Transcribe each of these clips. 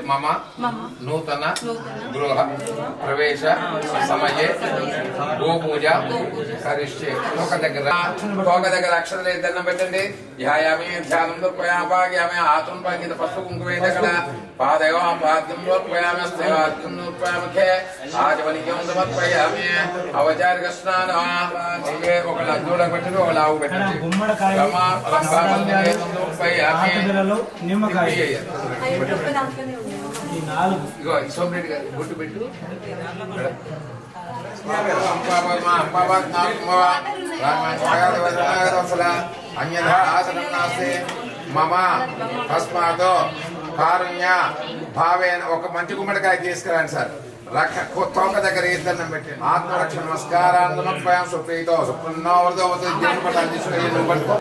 మమ నూతన గృహ ప్రవేశ సమయే గోపూజ కరిష్యే. తోక దగ్గర అక్షరాలు దండం పెట్టండి. ధ్యాయామి ధ్యానం దూర్పయామి ఆత్మ పంకిత పసుపు కుంకుమే దగ్గర పాదయో పాద్యం దూర్పయామి అస్తం దూర్పయామి ఆచమనికం సమర్పయామి. అవచారిక స్నానం ఒక దూడ పెట్టండి, ఒక లావు పెట్టండి. సోమరెడ్డి గారు గుట్టు పెట్టు. అన్యథా ఆసనం నాస్తి మమ తస్మాత్ కారుణ్య భావేన. ఒక మంచి గుమ్మడికాయ తీసుకురండి సార్. తోక దగ్గర ఇద్దరు పెట్టి ఆత్మరక్షణ నమస్కారాన్ని సమర్పయాం. సుప్రీతో సుప్రీన్నోవర్దో దేవుని పట్టాలు తీసుకుని నువ్వు పట్టుకో.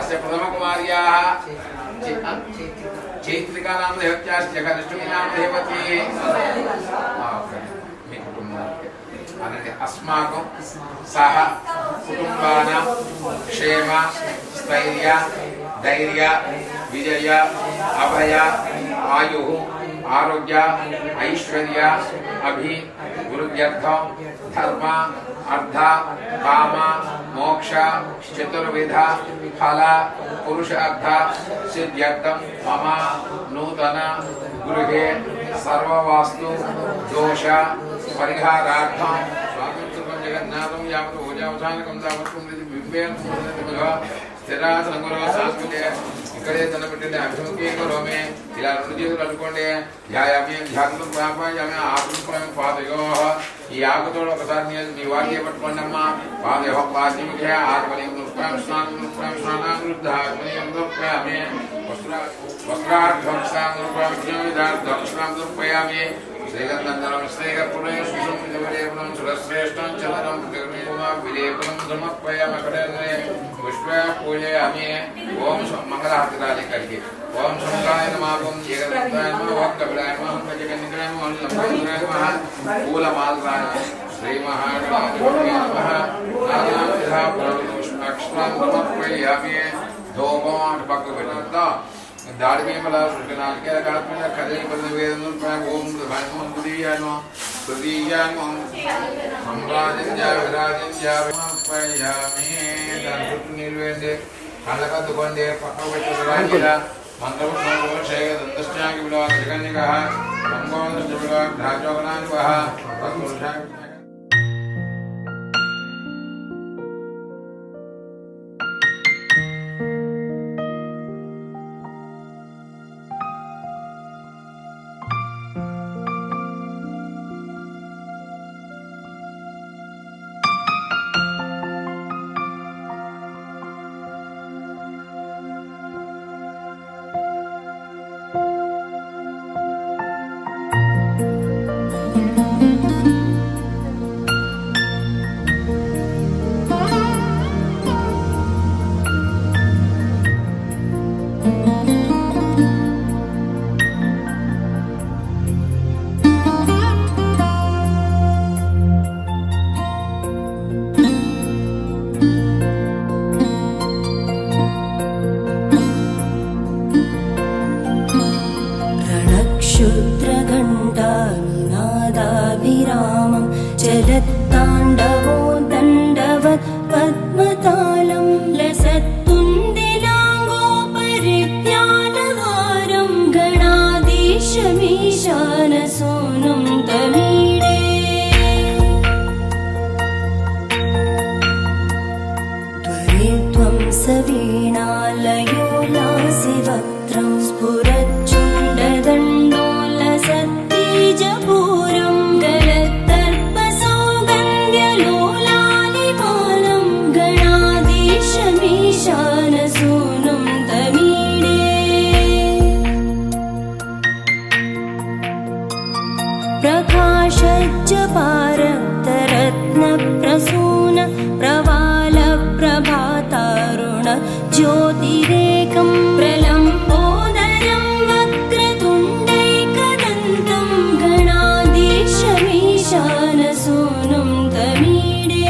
अस्य प्रथमकुमार्याः चैत्रिका नाम देवत्याश्च कनिष्ठी नाम देवती మీ కుటుంబానికి అనండి अस्माकं सह कुटुंबानां क्षेम स्थैर्य धैर्य विजय अभय आयु आरोग्य ऐश्वर्य अभिवृद्ध्यर्थ धर्म अर्थ काम मोक्ष चतुर्विध फल पुरुषार्थ सिद्ध्यर्थं मम नूतन गृहे सर्ववास्तु दोष परिहारार्थं स्वातंत्र्यं जगन्नाथं यावत् पूजावसानकं तावत् बिंबेन స్థిరాసనంలో సాంస్కృతిక ఇక్కడే తనబెట్టింది అభిముఖీ రోమే ఇలా రెండు చేతులు అనుకోండి ధ్యాయామి ధ్యానం పాపాయామి ఆత్మస్వామి పాదయో ఈ ఆకుతో ఒకసారి మీ వాక్య పట్టుకోండి అమ్మా పాదయో పాద్యముఖే ఆత్మనియం స్నానామి వస్త్రార్థంసామి శ్రీగంధం శ్రీగర్పుణే సుషం సురశ్రేష్టం చలనం విలేపనం సమర్పయామి పుష్ప పూజయామి ఓం మంగళహారతి ఇక్కడికి ఓం శంకరాయ నమః ఓం ఏకదంతాయ నమః ఓం కపిలాయ నమః ఓం పంచకన్నికాయ నమః ఓం లంబోదరాయ నమః పూలమాలరాయ శ్రీ మహాగణాధిపతయే నమః నానావిధ పుష్పాక్షరం సమర్పయామి ధూపం అటు పక్కకు పెట్టంతా दाढ़ में मला सुनाल के रकात में खदे बंद वेदन पर ओम भगवान बुदियानो सुदियानो संराजन जा विराजन जा पयामी दंत निर्वेंदे कलका दुगंदे पक्का बेटराजिला मंगल मंगल शेय दंतस्यागी बिला जगन्निका मंगल जबला धाजोगनान वहा भगवान क्षुद्रघण्टानिनादाभिरामं चलत्ताण्डवो दण्डवत् पद्मतालं लसत्तुण्डिलाङ्गोपरिज्ञानहारं गणाधीशमीशानसूनुं तमीडे त्वरित्वं सवीणालयो लासिवक्त्रं स्फुरच्चुण्डदण्डोलसत्तीजपूरं गलत्तर्पसौगन्ध्यलोलालिपालं गणाधीशमीशानसूनुं तमीडे प्रकाशज्जपारक्तरत्नप्रसून प्रवालप्रभातारुण ज्योतिरेकं प्रलम्बोदरं वक्रतुण्डैकदन्तं गणाधीशमीशानसूनुं तमीडे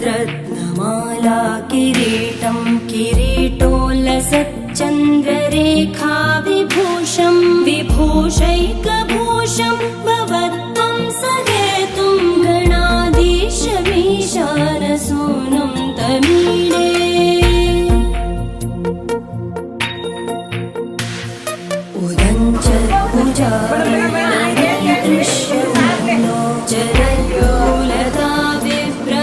विचित्रस्फुरद्रत्नमाला किरीटं किरीटोल्लसच्चन्द्ररेखा विभूषं विभूषैकभूषं भवत्वं सहेतुं गणाधीशमीशानसूनुं तमीडे उदञ्चत्पुजादृश्यमानो जलयोलता विभ्र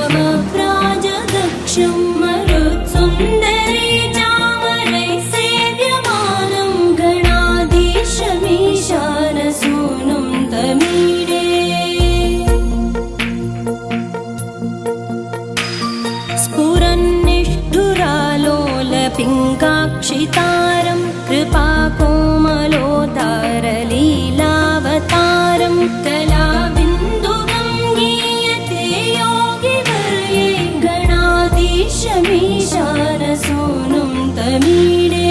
पिङ्गाक्षितारं कृपाकोमलोदारलीलावतारं कलाबिन्दुगं गीयते योगिवर्ये गणाधीशमीशानसूनुं तमीडे।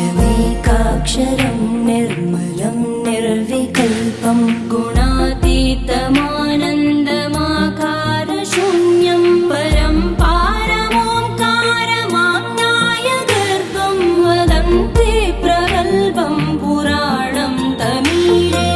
यमेकाक्षरं निर्मलं निर्विकल्पं गुणातीतमानन्दमाकारशून्यं परं पारमोङ्कारमाज्ञाय गर्भं वदन्ति प्रगल्भं पुराणं तमीडे।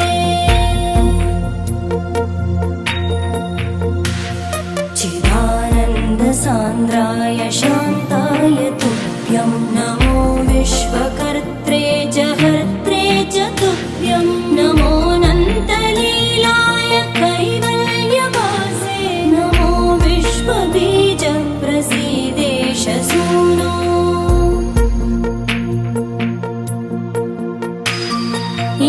चिदानन्दसान्द्राय शान्ताय तुभ्यं नमो विश्वकर्त्रे जहर्त्रे च तुभ्यं नमोऽनन्तलीलाय कैवल्यवासे नमो विश्वबीजप्रसीदेश सूनो।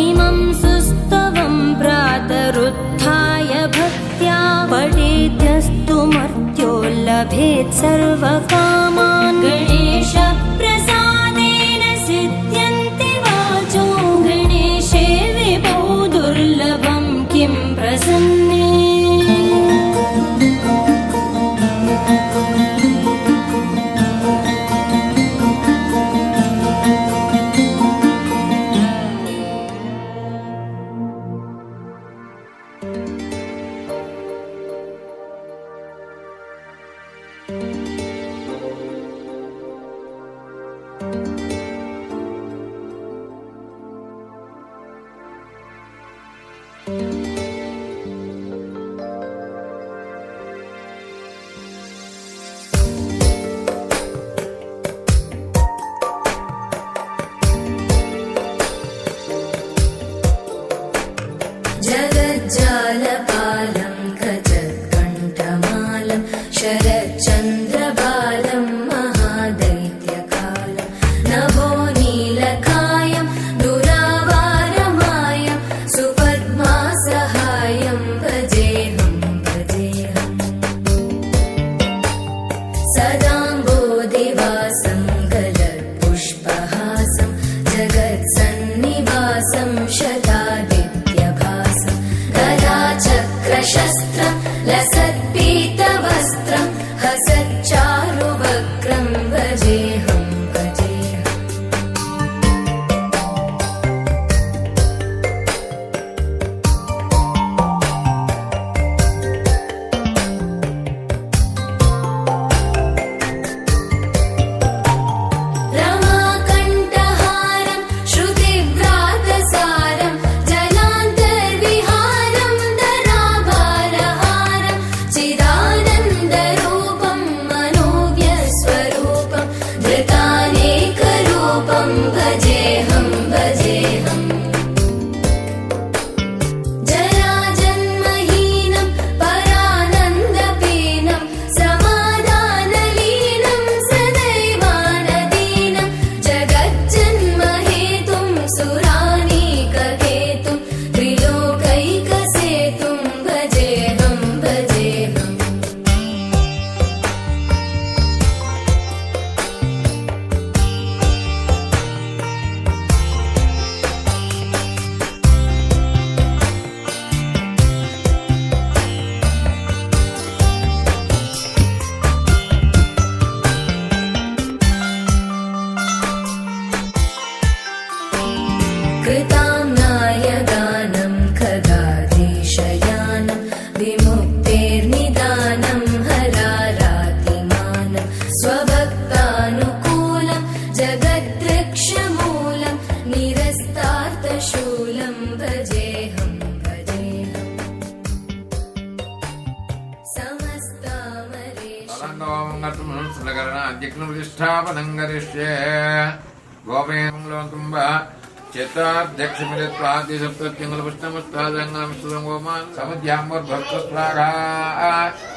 इमं सुस्तवं प्रातरुत्थाय भक्त्या पठेद्यस्तु मर्त्यो लभेत् सर्वकामान् गणेशप्रसादेन सिद्ध्यन्ति वाचो गणेशे विभो दुर्लभं किं प्रसन्ने। जगज्जाल అధ్యక్షప్రతిష్టాపనం కరిష్యే గోపేంలో తుంబ చిత్తాధ్యక్షమిత్వాదిసప్తత్యంగులపుష్టముస్తాదంగోమాన్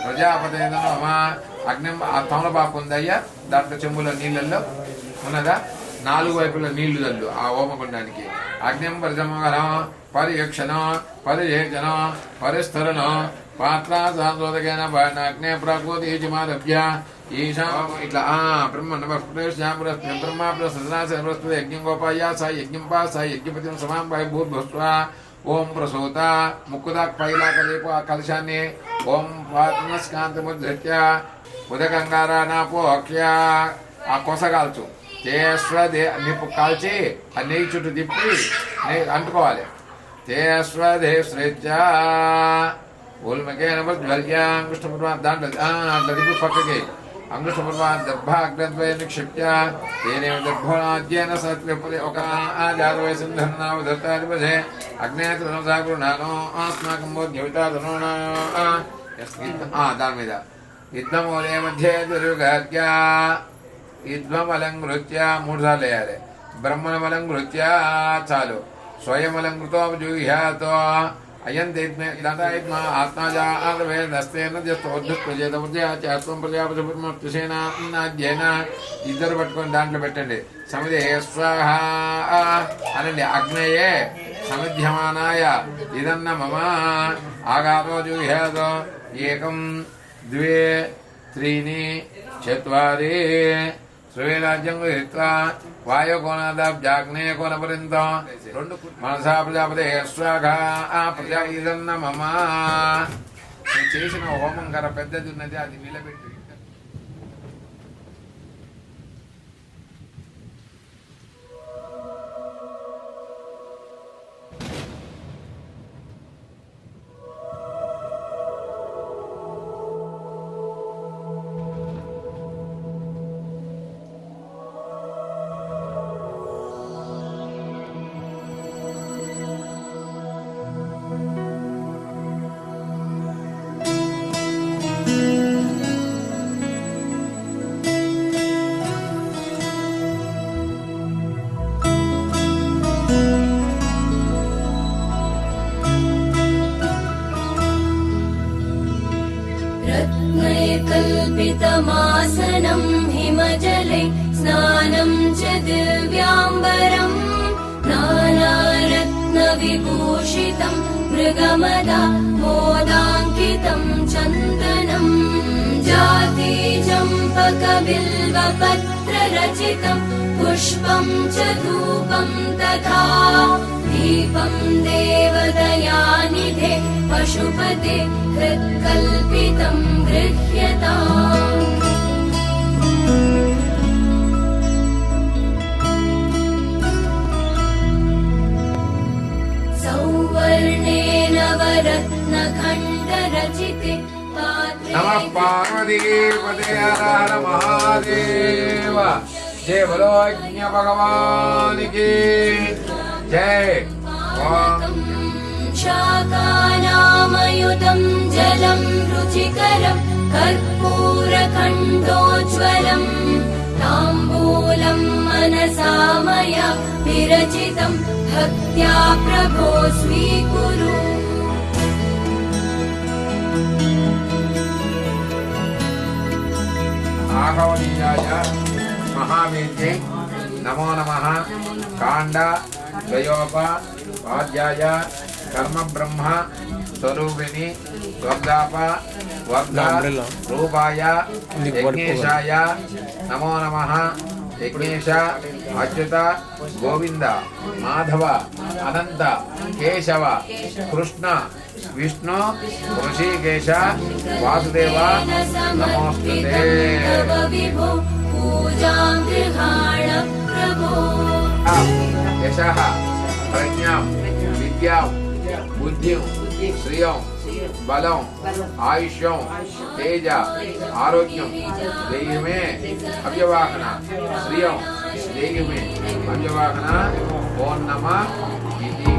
ప్రజాపతి నమ. అగ్ని తమలపాకు ఉందయ్యా, దాంట్లో చెంబుల నీళ్ళల్లో ఉన్నదా, 4 వైపుల నీళ్లు చల్లు ఆ హోమగుండానికి. అగ్నిం పరిజమగనం పరియక్షణం పరియేచనం పరిస్థరణం పాత్రా సాంసోదకైన అగ్నే ప్రాకోదీచమారభ్య ఈశా ఇట్లా బ్రహ్మ బ్రహ్మ సదనాశనస్పతి యజ్ఞం గోపాయ సా యజ్ఞం పా సా యజ్ఞపతి సమాం పై భూర్భస్వ. ఓం ప్రసూత ముక్కుదాక్ పైలాక లేపు ఆ కలశాన్ని. ఓం పాత్రస్కాంతముద్ధృత్య ఉదకంగారాపోక్ష్య ఆ కొసగాల్చు. తేస్వదే నిప్పు కాల్చి ఆ నెయ్యి చుట్టూ తిప్పి నెయ్యి అంటుకోవాలి. తేస్వదే శ్రేత్య ఊల్మకే నమస్వర్య అంగుష్ట పర్వా దాంట్లో అట్లా తిప్పి పక్కకి అంగుష్ట పర్వా దర్భాగ్రద్వయ నిక్షిప్య తేనే దర్భోనాద్యేన సత్రిపదే ఒక జాతవయ సింధన్నావధత్తాధిపదే అగ్నేతృణసాగురుణానో ఆస్మాకం బోధ్యవితాధనో దాని మీద యుద్ధమూలే మధ్య దుర్గార్య యుధ్వమలంకృత్య 3 సార్లు వేయాలి. బ్రహ్మణమలంకృత్య చాలు. స్వయమలంకృతోజూహ్యాతో అయంతేత్మే ఇదంతా ఆత్మజావేదస్తేన జస్తోద్ధృత్వం ప్రజాపతిసేనాధ్యయన. ఇద్దరు పట్టుకొని దాంట్లో పెట్టండి. సమిధే స్వాహ అనండి. అగ్నయే సమిధ్యమానాయ ఇదన్న మమ ఆగాతో జూహ్యాతో 1 2 3 4 శ్రీరాజ్యం గృహీత్వా వాయుకోణాదాబ్జాగ్నేయ కోణపర్యంతం 2 మనసా ప్రజాపతే స్వాహ ప్రజా ఇదన్న మమ. చేసిన హోమం కర పెద్దది ఉన్నది, అది నిలబెట్టి कल्पितमासनं हिमजले स्नानं च दिव्याम्बरम् नानारत्नविभूषितं मृगमदा मोदाङ्कितं चन्दनम् जाति चम्पकबिल्वपत्ररचितं पुष्पं च धूपं तथा दीपं देवदयानिधे पशुपते हृत्कल्पितं गृह्यताम् सौवर्णेन वरत्नखण्डरचिते नमः पार्वतीपते हर हर महादेव. जय बोलो यज्ञ भगवान की जय. शाकानामयुतं जलं रुचिकरं कर्पूरखण्डोज्ज्वलं ताम्बूलं मनसा मया विरचितं भक्त्या प्रभो स्वीकुरु. आघवनीयाय महावेद्ये नमो नमः. कांड द्वयोपाध्याय कर्म ब्रह्म स्वरूपिणी स्वर्गाप वर्ग रूपाय यज्ञेशाय नमो नमः. यज्ञेश अच्युत गोविंद माधव अनंत केशव कृष्ण विष्णु ऋषिकेश वासुदेव नमोस्तुते. यशः प्रज्ञां विद्यां बुद्धिं श्रियं बलं आयुष्यं तेज आरोग्यं देहि मे अव्यवाहन श्रियं देहि मे अव्यवाहन. ओं नमः इति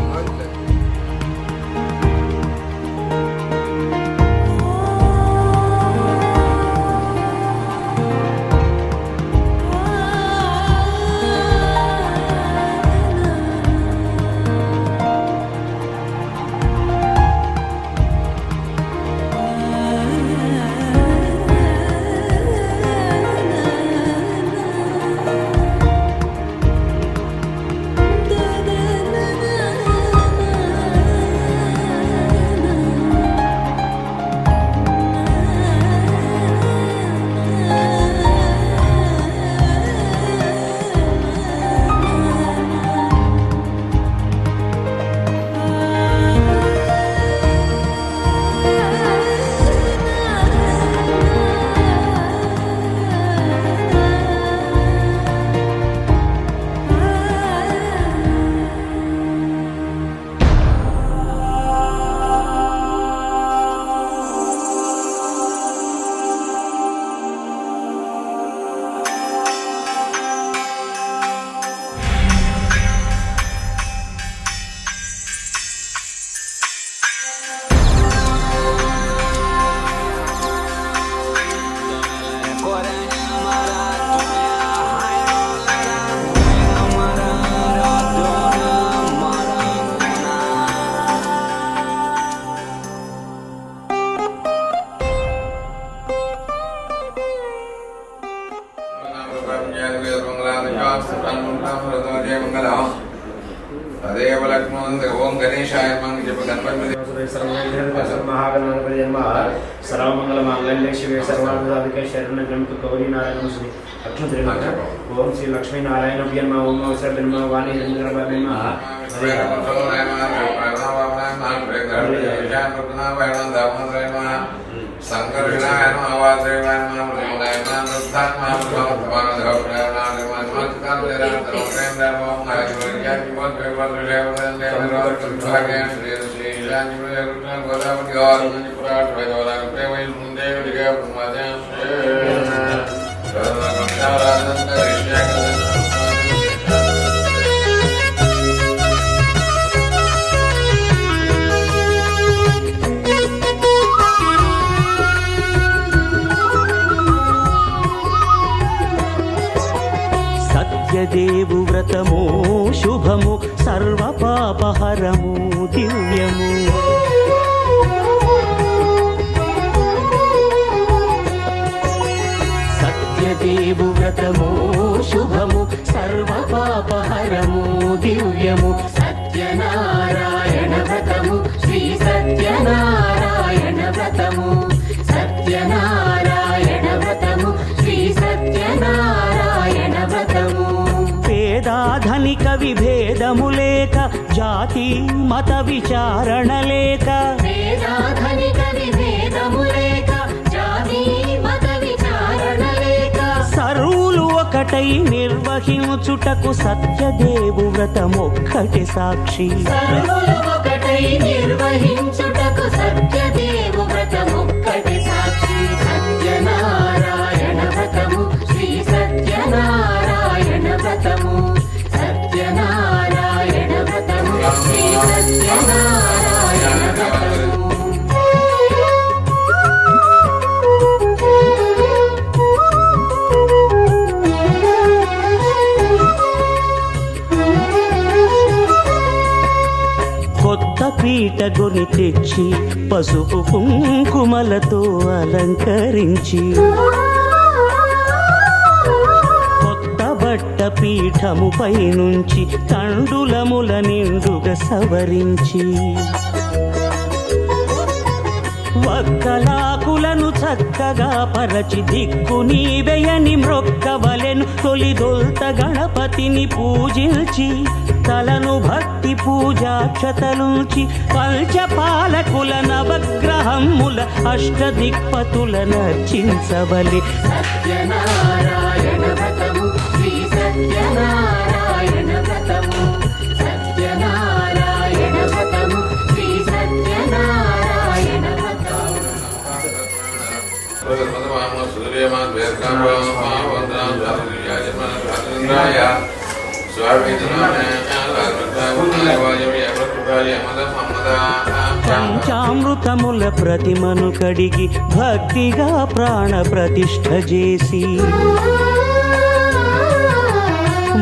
ఓం గణేశాయ మంగళ చెప్ప గణపతి महागणपति नमः सर्वमंगलमांगल्ये शिवे सर्वार्थसाधिके शरण्यं गौरी नारायण श्री अक्षुद्रे नमः ओम श्री लक्ष्मी नारायण नमः ओम अवसर नमः वाणी हिरण्यगर्भ नमः संकर्षणाय नमः वासुदेवाय नमः प्रमोदाय नमः नमस्ताय नमः भगवान సత్యదేవు వ్రతము శుభము సర్వ పాపహరము దివ్యము సత్యదేవు వ్రతము శుభము సర్వ పాపహరము దివ్యము సత్యనారాయణ వ్రతము శ్రీ సత్యనారాయణ వ్రతము సత్యనారాయణ వ్రతము శ్రీ సత్యనారాయణ వ్రతము పేదాధనిక విభేదము లేక జాతి మత విచారణ లేక పేదాధనిక విభేదము లేక జాతి మత విచారణ లేక సర్వులు ఒకటై నిర్వహించుటకు సత్యదేవు వ్రతమొక్కటి సాక్షి సర్వులు ఒకటై నిర్వహించుటకు సత్యదేవు వ్రతమొక్కటి సాక్షి సత్యనారాయణ వ్రతము శ్రీ సత్యనారాయణ వ్రతము సత్యనారాయణ వ్రతము శ్రీ సత్యనారాయణ వ్రతము కొత్త పీట గొని తెచ్చి పసుపు కుంకుమలతో అలంకరించి కొత్త బట్ట పీఠముపై నుంచి తండులముల నిండుగా సవరించి వక్కలాకులను చక్కగా పరచి దిక్కు నీవెయని మ్రొక్కవలెను తొలిదొల్త గణపతిని పూజించి తలను భక్తి పూజాక్షతలుంచి పంచపాలకుల నవగ్రహముల అష్టదిక్పతుల నర్చించవలి సత్యనారాయణ వ్రతము శ్రీ సత్యనారాయణ వ్రతము సత్యనారాయణ వ్రతము శ్రీ సత్యనారాయణ వ్రతము పంచామృతముల ప్రతిమను కడిగి భక్తిగా ప్రాణ ప్రతిష్ఠ చేసి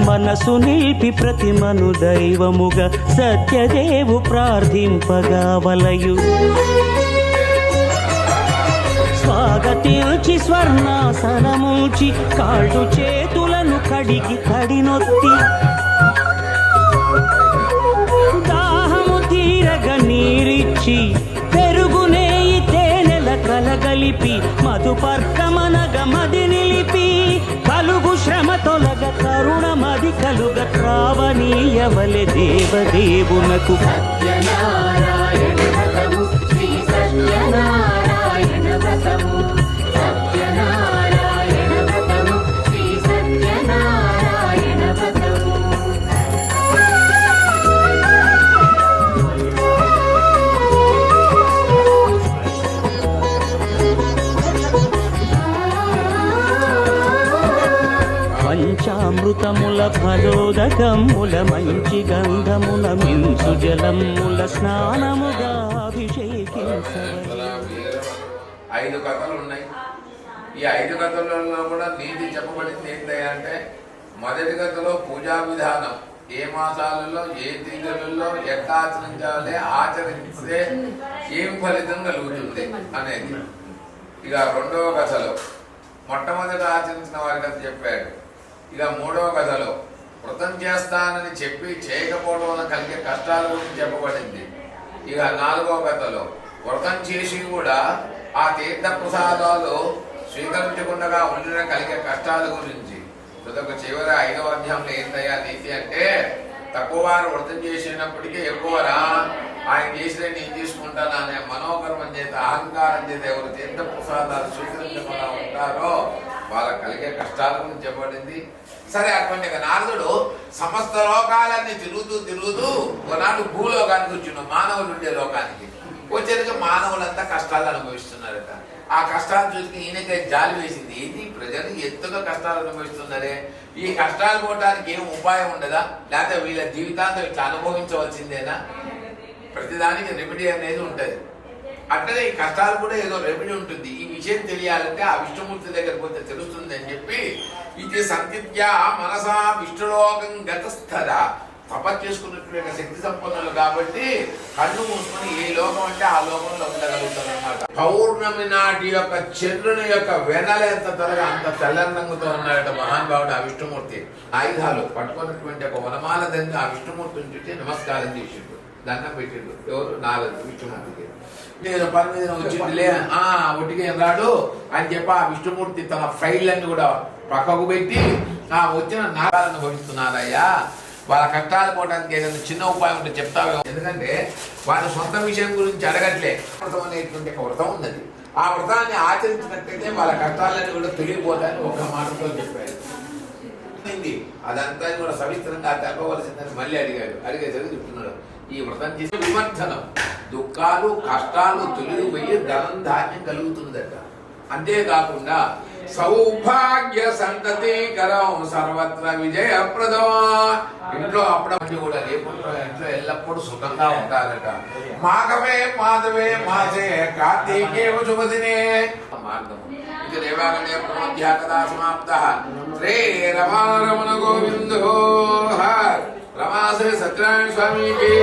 మనసు నిలిపి ప్రతిమను దైవముగా సత్యదేవు ప్రార్థింపగా వలయు స్వాగతించి స్వర్ణాసనముంచి కాళ్ళు చేతులను కడిగి కడినొత్తి దాహము తీరగ నీరిచ్చి పెరుగునేయి తేనెల కలగలిపి మధుపర్కమనగ మది నిలిపి కలుగు శ్రమ తొలగ కరుణ మది కలుగ త్రావనీయవలె దేవదేవునకు సత్యనారాయణ వ్రతము శ్రీ సత్యనారాయణ వ్రతము సత్యనారాయణ వ్రతము శ్రీ సత్యనారాయణ వ్రతము పంచామృతముల ఫలోదకముల మంచి గంధముల మించు జలముల స్నానముగా అభిషేకించవలె 5 కథలు ఉన్నాయి. ఈ 5 కథలలో కూడా నీతి చెప్పబడింది ఏంటంటే మొదటి కథలో పూజా విధానం ఏ మాసాలలో ఏ తిథులలో ఎట్లా ఆచరించాలి, ఆచరిస్తే ఏం ఫలితం కలుగుతుంది అనేది. ఇక రెండవ కథలో మొట్టమొదట ఆచరించిన వారి కథ చెప్పాడు. ఇక మూడవ కథలో వ్రతం చేస్తానని చెప్పి చేయకపోవడం వల్ల కలిగే కష్టాల గురించి చెప్పబడింది. ఇక 4వ కథలో వ్రతం చేసి కూడా ఆ తీర్థ ప్రసాదాలు స్వీకరించకుండా ఉండిన కలిగే కష్టాల గురించి. చివరి 5వ అధ్యాయంలో ఏంటయ్యా నీతి అంటే, తక్కువ వారు వ్రతం చేసినప్పటికీ ఎక్కువరా ఆయన చేసిన నేను తీసుకుంటాను అనే మనోకర్మం చేత అహంకారం చేత ఎవరు తీర్థ ప్రసాదాలు స్వీకరించకుండా ఉంటారో వాళ్ళకి కలిగే కష్టాల గురించి చెప్పబడింది. సరే, అటువంటి నారదుడు సమస్త లోకాలన్నీ తిరుగుతూ ఒకనాడు భూలోకానికి వచ్చిన మానవులు ఉండే లోకానికి వచ్చేందుకు మానవులంతా కష్టాలు అనుభవిస్తున్నారట. ఆ కష్టాలు చూసి ఈయనకై జాలి వేసింది. ఏంటి ప్రజలు ఎంతగా కష్టాలు అనుభవిస్తున్నారే, ఈ కష్టాలు పోవడానికి ఏం ఉపాయం ఉండదా, లేకపోతే వీళ్ళ జీవితాంతం ఇట్లా అనుభవించవలసిందేనా? ప్రతిదానికి రెమెడీ అనేది ఉంటుంది. అట్లనే ఈ కష్టాలు కూడా ఏదో రెమెడీ ఉంటుంది. ఈ విషయం తెలియాలంటే ఆ విష్ణుమూర్తి దగ్గర పోతే తెలుస్తుంది అని చెప్పి, ఇది సంతిత్యా మనసా విష్ణులోకం గతస్థద, తపస్సు చేసుకున్నటువంటి శక్తి సంపన్నులు కాబట్టి కళ్ళు మూసుకొని ఏ లోకం అంటే ఆ లోకంలో ఉండగలుగుతారు అన్నమాట. పౌర్ణమి నాటి యొక్క చంద్రుని యొక్క వెనల ఎంత త్వరగా అంత తెల్లంగా ఉన్నాడట మహానుభావుడు ఆ విష్ణుమూర్తి. ఆయుధాలు పట్టుకున్నటువంటి ఒక వనమాల దండి ఆ విష్ణుమూర్తిని చూసి నమస్కారం చేసిండు, దండం పెట్టిండు. ఎవరు? నారదుడు విష్ణుమూర్తికి. నేను పని మీద వచ్చిందిలే ఒట్టిగా రాడు అని చెప్పి ఆ విష్ణుమూర్తి తన ఫైళ్ళన్ని కూడా పక్కకు పెట్టి వచ్చిన నారాలను భవిస్తున్నారయ్యా, వాళ్ళ కష్టాలు పోవడానికి ఏదైనా చిన్న ఉపాయం ఉంటే చెప్తావేమో. ఎందుకంటే వాళ్ళ సొంత విషయం గురించి అడగట్లే. వ్రతం అనేటువంటి ఒక వ్రతం ఉన్నది. ఆ వ్రతాన్ని ఆచరించినట్టయితే వాళ్ళ కష్టాలన్నీ కూడా తొలగిపోతాయని ఒక మాటతో చెప్పారు. అదంతా కూడా సవిస్తరంగా తెలపవలసిందని మళ్ళీ అడిగేసరికి చెప్తున్నాడు. ఈ వ్రతం చేసే విమర్శనం దుఃఖాలు కష్టాలు తొలగిపోయి ధనం ధాన్యం కలుగుతుందట. అంతేకాకుండా సౌభాగ్య సంతతికరం సర్వత్ర విజయప్రదం. ఇంట్లో అప్పుడప్పుడు కూడా లేకుండా ఇంట్లో ఎల్లప్పుడూ సుఖంగా ఉంటారట. మాఘమే మాధవే మాసే కార్తీకే శుభదినే మార్గము. ఇది రేవాగణే పునోధ్యాకదా సమాప్త. శ్రీ రమారమణ గోవిందో రమాశ్రీ సత్యనారాయణ స్వామికి.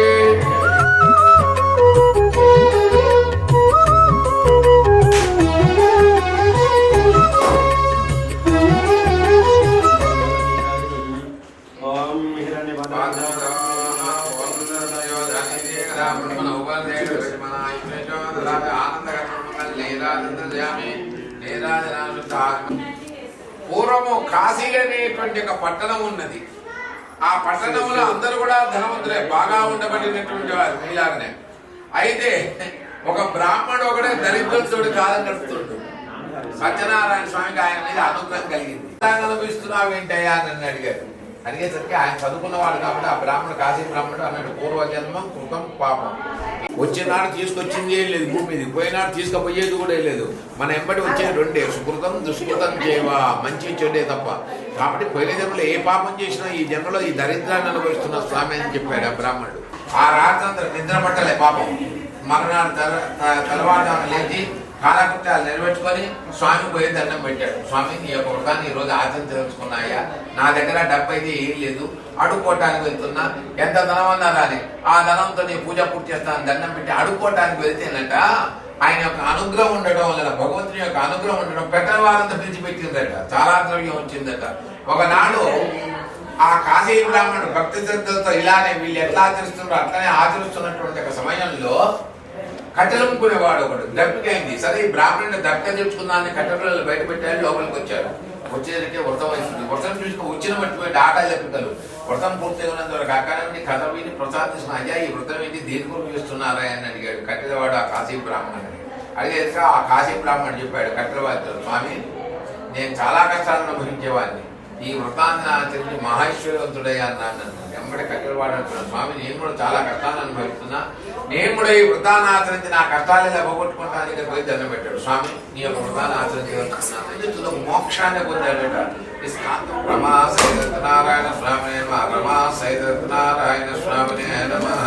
పూర్వము కాశీ అనేటువంటి ఒక పట్టణం ఉన్నది. ఆ పట్టణంలో అందరూ కూడా ధనవంతులే, బాగా ఉండబడినటువంటి వారు మీలాగనే. అయితే ఒక బ్రాహ్మణుడు ఒకడే దరిద్రుడు కాలం గడుపుతుండు. సత్యనారాయణ స్వామికి ఆయన మీద అనుగ్రహం కలిగింది. అనుభవిస్తున్నావు ఏంటయ్యా అని అడిగారు. అడిగేసరికి ఆయన చదువుకున్నవాడు కాబట్టి ఆ బ్రాహ్మణుడు కాశీ బ్రాహ్మణుడు అన్నాడు, పూర్వజన్మం కృతం పాపం. వచ్చినాడు తీసుకొచ్చింది ఏం లేదు, భూమి మీద పోయినాడు తీసుకుపోయేది కూడా లేదు. మన ఎంబడి వచ్చేది రెండే, సుకృతం దుష్కృతం చేయవా, మంచి చెడే తప్ప. కాబట్టి పోయిన జన్మలో ఏ పాపం చేసినా ఈ జన్మలో ఈ దరిద్రాన్ని అనుభవిస్తున్న స్వామి అని చెప్పాడు ఆ బ్రాహ్మణుడు. ఆ రాత్రంతా నిద్ర పట్టలే పాపం. మరణాలు తర్వాత లేచి కాలకృత్యాలు నెరవేర్చుకొని స్వామి పోయి దండం పెట్టాడు. స్వామి నీ యొక్క వ్రతాన్ని ఈరోజు ఆచరించదలుచుకున్నాయా, నా దగ్గర డబ్బు అయితే ఏం లేదు, అడుక్కోవటానికి వెళ్తున్నా, ఎంత ధనం అన్నా రాని ఆ ధనంతో నీ పూజ పూర్తి చేస్తాను దండం పెట్టి అడుక్కోవటానికి వెళ్తేనట ఆయన యొక్క అనుగ్రహం ఉండడం వల్ల, భగవంతుని యొక్క అనుగ్రహం ఉండడం పెట్టని వారంతా పిలిచిపెట్టిందట, చాలా ద్రవ్యం వచ్చిందట. ఒకనాడు ఆ కాశీ బ్రాహ్మణుడు భక్తి శ్రద్ధలతో ఇలానే వీళ్ళు ఎట్లా ఆచరిస్తున్నారో అట్లనే ఆచరిస్తున్నటువంటి ఒక సమయంలో కట్టెలమ్ముకునేవాడు ఒకడు దప్పికైంది. సరే ఈ బ్రాహ్మణుని దప్పిక తెచ్చుకుందాన్ని కట్టెలు బయట పెట్టాడు. లోపలికి వచ్చాడు. వచ్చేసరికి వ్రతం అవుతుంది. వ్రతం చూసుకుని వచ్చిన మట్టిపోయి ఆటా చెప్పగలరు. వ్రతం పూర్తిగా ఉన్నంత వరకు అక్కడ కథ విని ప్రసాదిస్తున్నా, అయ్యా ఈ వ్రతం ఏంటి, దేని కొరకు చేస్తున్నారా అని అడిగాడు కట్టెలవాడు ఆ కాశీ బ్రాహ్మణుని. అడిగేసరికి ఆ కాశీ బ్రాహ్మణుడు చెప్పాడు కట్టెలవాడితో, స్వామి నేను చాలా కష్టాలను అనుభవించేవాడిని, ఈ వ్రతాన్ని ఆచరించి మహేశ్వరవంతుడయ్యా అన్నాను. వెంబడి కట్టెలవాడు అంటున్నాడు, స్వామి నేను కూడా చాలా కష్టాలను అనుభవిస్తున్నా, నేను కూడా ఈ వ్రతాన్ని ఆచరించి నా కష్టాలు ఇలా పోగొట్టుకుంటానికి పోయి దండం పెట్టాడు. స్వామి నీ యొక్క వ్రతాన్ని ఆచరించుకున్నాను, మోక్షాన్ని పొందాడట. రమా సైదత్నారాయణ స్వామినే నమః. రమా సైదత్నారాయణ స్వామినే నమః.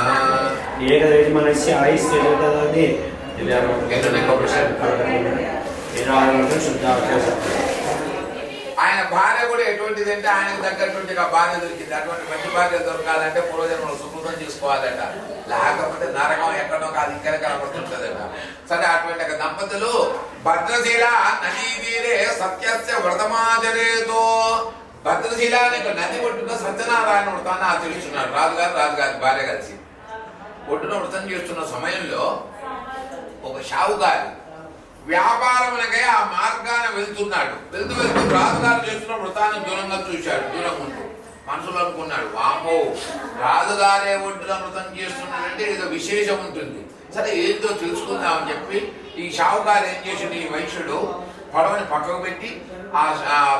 ఆయన భార్య కూడా ఎటువంటిది అంటే ఆయనకు తగ్గటువంటి భార్య దొరికింది. అటువంటి మంచి భార్య దొరకాలంటే పూర్వజన్మలో సుకృతం చేసుకోవాలట, లేకపోతే నరకం ఎక్కడో కాదు ఇక్కడ కనబడుతుంటదట. సరే అటువంటి దంపతులు భద్రశీల నదీ తీరే సత్యస్య వ్రతమాచరేతో, భద్రశీల అనే ఒక నది ఒడ్డున సత్యనారాయణ వ్రతాన్ని ఆచరిస్తున్నాడు రాజుగారి భార్య కలిసి. ఒడ్డున వ్రతం చేస్తున్న సమయంలో ఒక షావుగారి వ్యాపారమునకై ఆ మార్గాన వెళ్తున్నాడు. వెళ్తూ రాజుగారు చేస్తున్న వ్రతాన్ని దూరంగా చూశాడు. దూరం ఉంటూ మనసులో అనుకున్నాడు, వామో రాజుగారే ఒడ్డున వ్రతం చేస్తున్నాడంటే ఏదో విశేషం ఉంటుంది, సరే ఏందో తెలుసుకుందామని చెప్పి ఈ షావుగారు ఏం చేసిండు, ఈ వైశ్యుడు పడవని పక్కకు పెట్టి ఆ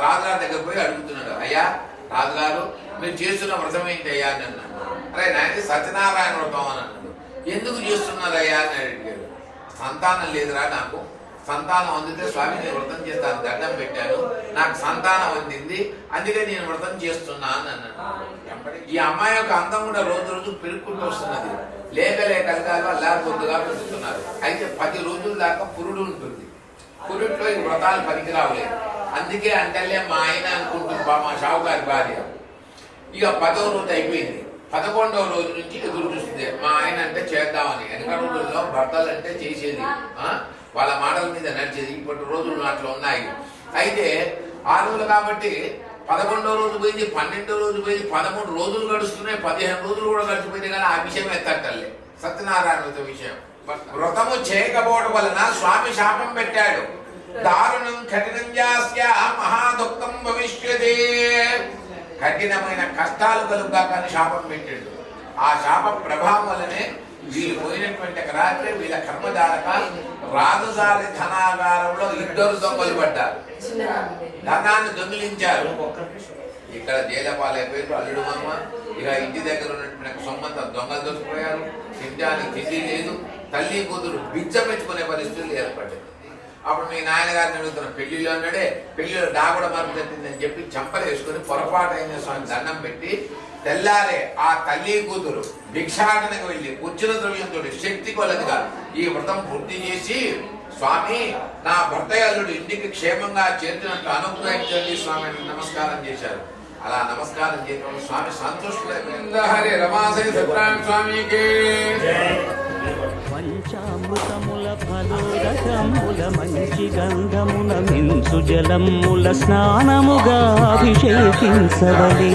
రాజుగారి దగ్గర పోయి అడుగుతున్నాడు, అయ్యా రాజుగారు మీరు చేస్తున్న వ్రతం ఏంటి అయ్యా అని అన్నాడు. అరే నాయన సత్యనారాయణ వ్రతం అని అన్నాడు. ఎందుకు చేస్తున్నారు అయ్యా అని అడిగాడు. సంతానం లేదురా నాకు, సంతానం అందితే స్వామి నేను వ్రతం చేస్తాను, దండం పెట్టాను, నాకు సంతానం అందింది, అందుకే నేను వ్రతం చేస్తున్నా అని అన్నాడు. ఈ అమ్మాయి యొక్క అందం కూడా రోజు రోజు పెరుగుకుంటూ వస్తున్నది. లేక అల్లారు పొద్దుగా పెరుగుతున్నారు. అయితే 10 రోజుల దాకా పురుడు ఉంటుంది. పురుట్లో ఈ వ్రతాలు పనికిరావలేదు. అందుకే అంటే మా ఆయన అనుకుంటుంది మా షావుగారి భార్య. ఇక 10వ రోజు అయిపోయింది. 11వ రోజు నుంచి ఎదురు చూస్తుంది మా ఆయన అంటే చేద్దామని. వెనక రోజుల్లో భర్తలు అంటే చేసేది, వాళ్ళ మాటల మీద నడిచేది. ఇప్పటి రోజులు అట్లా ఉన్నాయి. అయితే ఆ రోజులు కాబట్టి 11వ రోజు పోయింది, 12వ రోజు పోయింది, 13 రోజులు గడుస్తున్నాయి, 15 రోజులు కూడా గడిచిపోయింది. కానీ ఆ విషయం ఎత్తట్టలే సత్యనారాయణ వ్రత విషయం. వ్రతము చేయకపోవడం వలన స్వామి శాపం పెట్టాడు. దారుణం కఠినం జాస్య మహాదుఃఖం భవిష్యతే, కఠినమైన కష్టాలు కలుగా కానీ శాపం పెట్టాడు. ఆ శాప ప్రభావం వల్లనే వీళ్ళు పోయినటువంటి రాత్రి వీళ్ళ కర్మధారక రాజుగారి ధనాగారంలో 2 దొంగలు పడ్డారు. ధనాన్ని దొంగిలించారు. ఇక్కడ జైలపాలైపోయారు అల్లుడు మామ. ఇక ఇంటి దగ్గర ఉన్నటువంటి సొమ్మంతా దొంగలు దొరికిపోయారు. తినడానికి తిండి లేదు. తల్లి కూతురు బిజ్జ పెట్టుకునే పరిస్థితులు ఏర్పడ్డాయి. అప్పుడు మీ నాయనగారిని అడుగుతున్న పెళ్లిలో అన్నాడే, పెళ్లిలో డాగుడ మార్పు తప్పిందని చెప్పి చంపలు వేసుకుని పొరపాటు అయిన స్వామి దండం పెట్టి తెల్లారే ఆ తల్లి కూతురు భిక్షాటనకు వెళ్ళి వచ్చిన ద్రవ్యంతో శక్తి కొలదిగా ఈ వ్రతం పూర్తి చేసి, స్వామి నా భర్త అల్లుడు ఇంటికి క్షేమంగా చేర్చినట్టు అనుగ్రహించండి స్వామి నమస్కారం చేశారు. అలా నమస్కారం చేయడం స్వామి సంతుష్టులైపోయింది. హరే రమాసై సత్యనారాయణ స్వామికి పంచామృతముల ఫలోదకముల మంచి గంధమున మించు జలముల స్నానముగా అభిషేకించవలే.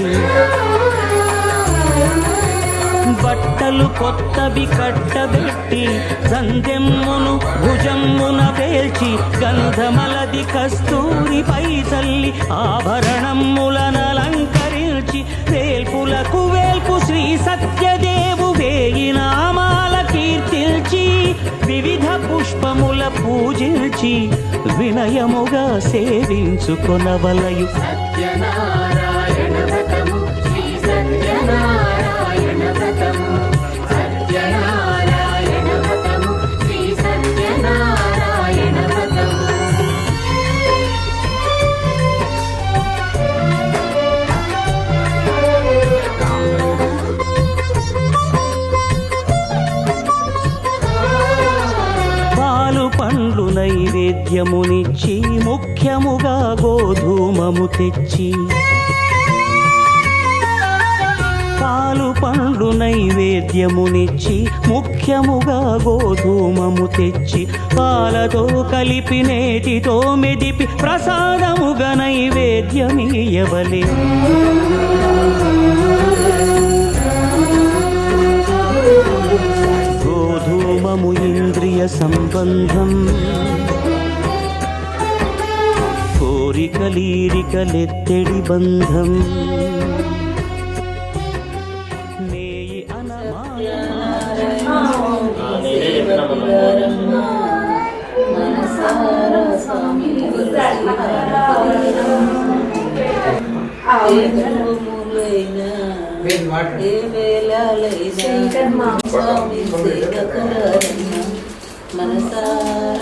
బట్టలు కొత్తవి కట్టబెట్టి సందెమ్మును భుజమ్మున పేల్చి గంధమలది కస్తూరిపై చల్లి ఆభరణములనలంకరించి వేల్పులకు వేల్పు శ్రీ సత్యదేవు వేయి నామాల కీర్తిల్చి వివిధ పుష్పముల పూజించి వినయముగా సేవించుకొనవలయు. సత్యనారాయణ వ్రతము శ్రీ సత్యనారాయణ వ్రతము, సత్యనారాయణ వ్రతము శ్రీ సత్యనారాయణ వ్రతము. పాలు పండ్లు నైవేద్యమునిచ్చి ముఖ్యముగా గోధూమము తెచ్చి, పాలు పండ్లు నైవేద్యమునిచ్చి ముఖ్యముగా గోధూమము తెచ్చి పాలతో కలిపి నేతితో మెదిపి ప్రసాదముగా నైవేద్యమీయవలే. గోధూమము ఇంద్రియ సంబంధం, కోరికలీరికలెత్తడి బంధం. నేయి మనసారా